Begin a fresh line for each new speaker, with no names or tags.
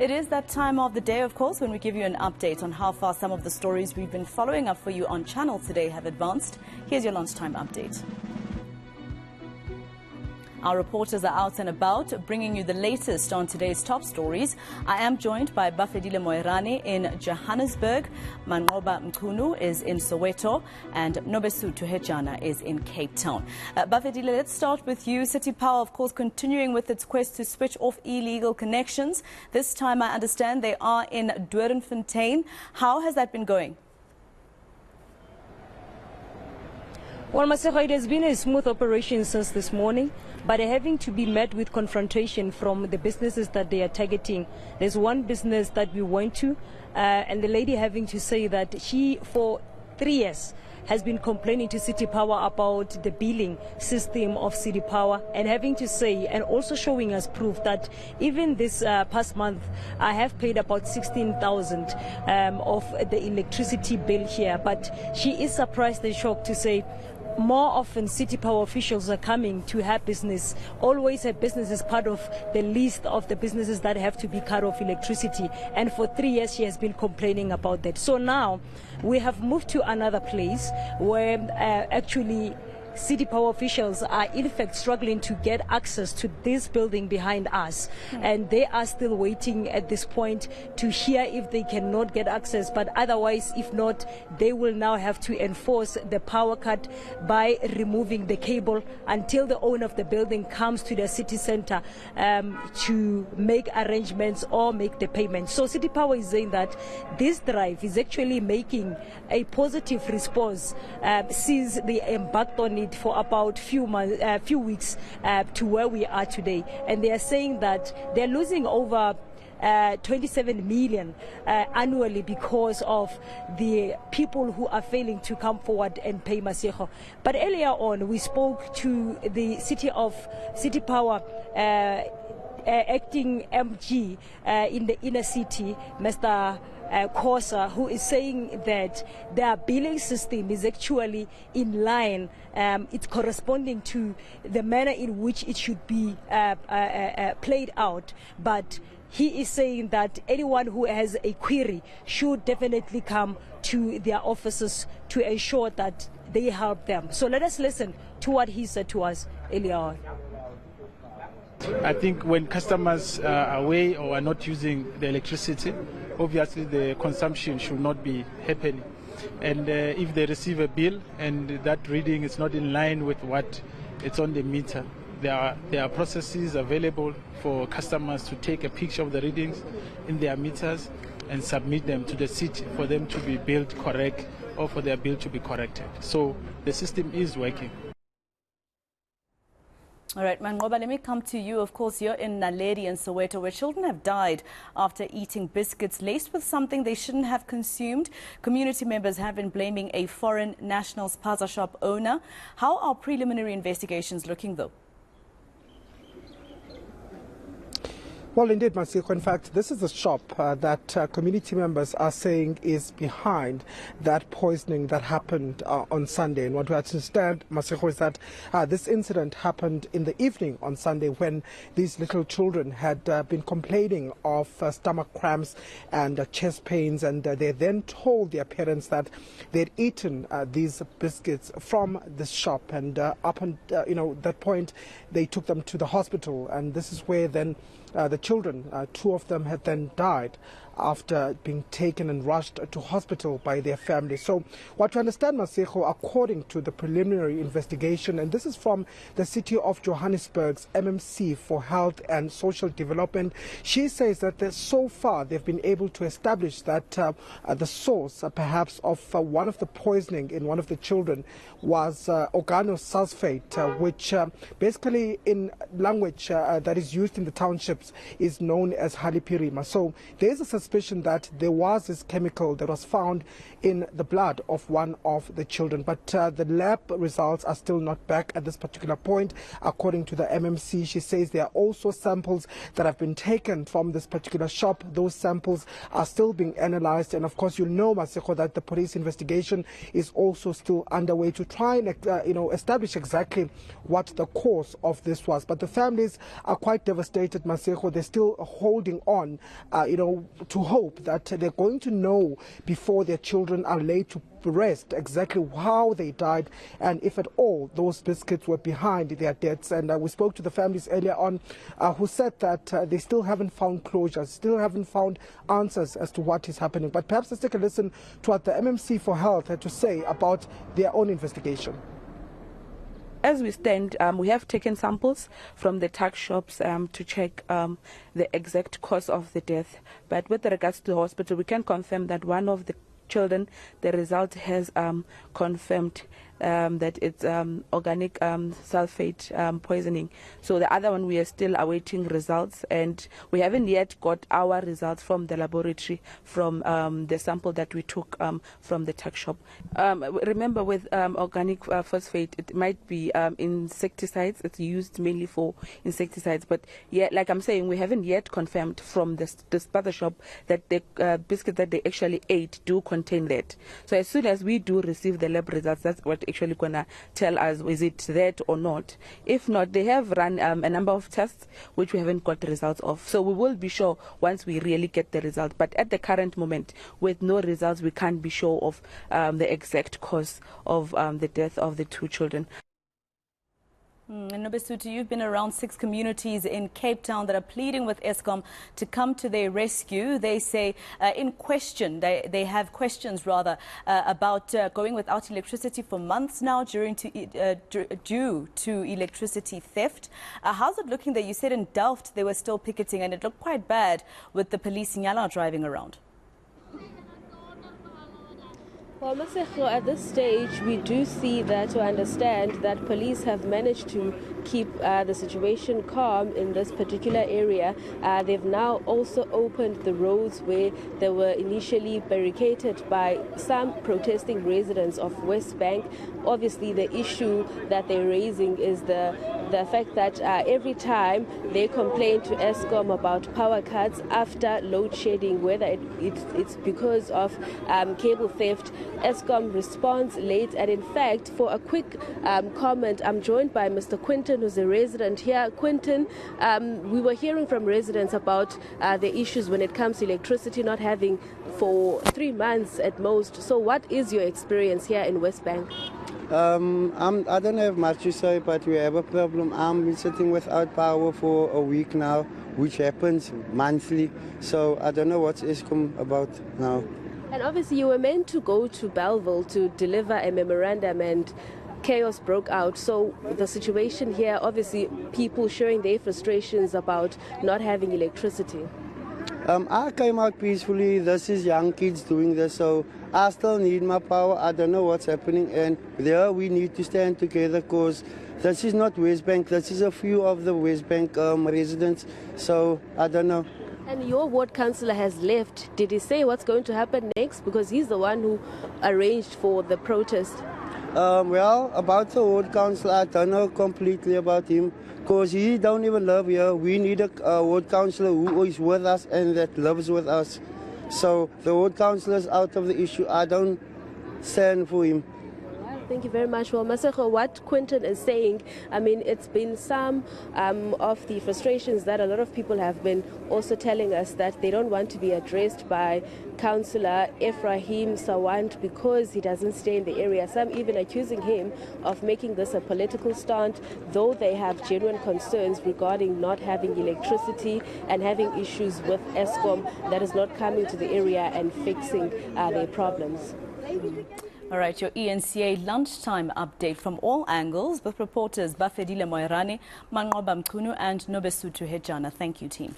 It is that time of the day, of course, when we give you an update on how far some of the stories we've been following up for you on Channel today have advanced. Here's your lunchtime update. Our reporters are out and about, bringing you the latest on today's top stories. I am joined by Bafedile Moerane in Johannesburg, Manqoba Mchunu is in Soweto, and Nobesuthu Hejane is in Cape Town. Bafedile, let's start with you. City Power, of course, continuing with its quest to switch off illegal connections. This time, I understand they are in Doornfontein. How has that been going?
Well, Maseko, it has been a smooth operation since this morning, but having to be met with confrontation from the businesses that they are targeting. There's one business that we went to, and the lady having to say that she, for 3 years, has been complaining to City Power about the billing system of City Power, and having to say, and also showing us proof that even this past month, I have paid about 16,000 of the electricity bill here. But she is surprised and shocked to say, more often City Power officials are coming to her business. Always her business is part of the list of the businesses that have to be cut off electricity. And for 3 years she has been complaining about that. So now we have moved to another place where actually City Power officials are in fact struggling to get access to this building behind us, and they are still waiting at this point to hear if they cannot get access. But otherwise, if not, they will now have to enforce the power cut by removing the cable until the owner of the building comes to the city center to make arrangements or make the payment. So City Power is saying that this drive is actually making a positive response since they embarked on it for about few weeks to where we are today. And they are saying that they're losing over 27 million annually because of the people who are failing to come forward and pay Maseko. But earlier on, we spoke to the City Power acting MG in the inner city, Mr. Khosa, who is saying that their billing system is actually in line, it's corresponding to the manner in which it should be played out. But he is saying that anyone who has a query should definitely come to their offices to ensure that they help them. So let us listen to what he said to us earlier on.
I think when customers are away or are not using the electricity, obviously the consumption should not be happening. And if they receive a bill and that reading is not in line with what it's on the meter, there are processes available for customers to take a picture of the readings in their meters and submit them to the city for them to be billed correct or for their bill to be corrected. So the system is working.
All right, Manqoba, let me come to you. Of course, you're in Naledi and Soweto, where children have died after eating biscuits laced with something they shouldn't have consumed. Community members have been blaming a foreign national spaza shop owner. How are preliminary investigations looking, though?
Well, indeed, Maseko. In fact, this is a shop that community members are saying is behind that poisoning that happened on Sunday. And what we understand, Maseko, is that this incident happened in the evening on Sunday when these little children had been complaining of stomach cramps and chest pains, and they then told their parents that they'd eaten these biscuits from this shop. And up until that point, they took them to the hospital, and this is where then the children, two of them, had then died after being taken and rushed to hospital by their family. So what we understand, Maseko, according to the preliminary investigation, and this is from the City of Johannesburg's MMC for Health and Social Development, she says that so far they've been able to establish that the source perhaps of one of the poisoning in one of the children was organosulfate, which basically in language that is used in the townships is known as halipirima. So there is a suspicion that there was this chemical that was found in the blood of one of the children. But the lab results are still not back at this particular point. According to the MMC, she says there are also samples that have been taken from this particular shop. Those samples are still being analyzed. And of course, you'll know, Maseko, that the police investigation is also still underway to try and establish exactly what the cause of this was. But the families are quite devastated, Maseko. They're still holding on, to hope that they're going to know before their children are laid to rest exactly how they died and if at all those biscuits were behind their deaths. And we spoke to the families earlier on who said that they still haven't found closure, still haven't found answers as to what is happening. But perhaps let's take a listen to what the MMC for Health had to say about their own investigation.
As we stand, we have taken samples from the tuck shops to check the exact cause of the death. But with regards to the hospital, we can confirm that one of the children, the result has confirmed that it's organic sulfate poisoning. So the other one, we are still awaiting results, and we haven't yet got our results from the laboratory from the sample that we took from the tuck shop. Remember, with organic phosphate, it might be insecticides. It's used mainly for insecticides, but yeah, like I'm saying, we haven't yet confirmed from this other shop that the biscuit that they actually ate do contain that. So as soon as we do receive the lab results, that's what actually gonna tell us is it that or not. If not, they have run a number of tests which we haven't got the results of. So we will be sure once we really get the result. But at the current moment, with no results, we can't be sure of the exact cause of the death of the two children.
Nobesuthu, you've been around 6 communities in Cape Town that are pleading with Eskom to come to their rescue. They say they have questions rather about going without electricity for months now due to electricity theft. How's it looking there? You said in Delft they were still picketing and it looked quite bad with the police Nyala driving around.
Well, Maseko, at this stage, we do see that to understand that police have managed to keep the situation calm in this particular area. They've now also opened the roads where they were initially barricaded by some protesting residents of West Bank. Obviously, the issue that they're raising is the fact that every time they complain to Eskom about power cuts after load shedding, whether it's because of cable theft, Eskom responds late. And in fact, for a quick comment, I'm joined by Mr. Quinton, who's a resident here. Quinton, we were hearing from residents about the issues when it comes to electricity not having for 3 months at most. So what is your experience here in West Bank?
I don't have much to say, but we have a problem. I'm been sitting without power for a week now, which happens monthly. So I don't know what's Eskom about now.
And obviously you were meant to go to Bellville to deliver a memorandum, and chaos broke out. So the situation here, obviously people showing their frustrations about not having electricity.
I came out peacefully. This is young kids doing this, so I still need my power. I don't know what's happening, and there we need to stand together, because this is not West Bank. This is a few of the West Bank residents, so I don't know.
And your ward councillor has left. Did he say what's going to happen next? Because he's the one who arranged for the protest.
Well, about the ward councillor, I don't know completely about him, because he don't even live here. We need a ward councillor who is with us and that lives with us. So the ward councillor is out of the issue. I don't stand for him.
Thank you very much. Well, Maseko, what Quinton is saying, I mean, it's been some of the frustrations that a lot of people have been also telling us that they don't want to be addressed by Councillor Ephraim Sawant because he doesn't stay in the area. Some even accusing him of making this a political stunt, though they have genuine concerns regarding not having electricity and having issues with Eskom that is not coming to the area and fixing their problems.
All right, your eNCA lunchtime update from all angles with reporters Bafedile Moerane, Manqoba Mchunu and Nobesuthu Hejane. Thank you, team.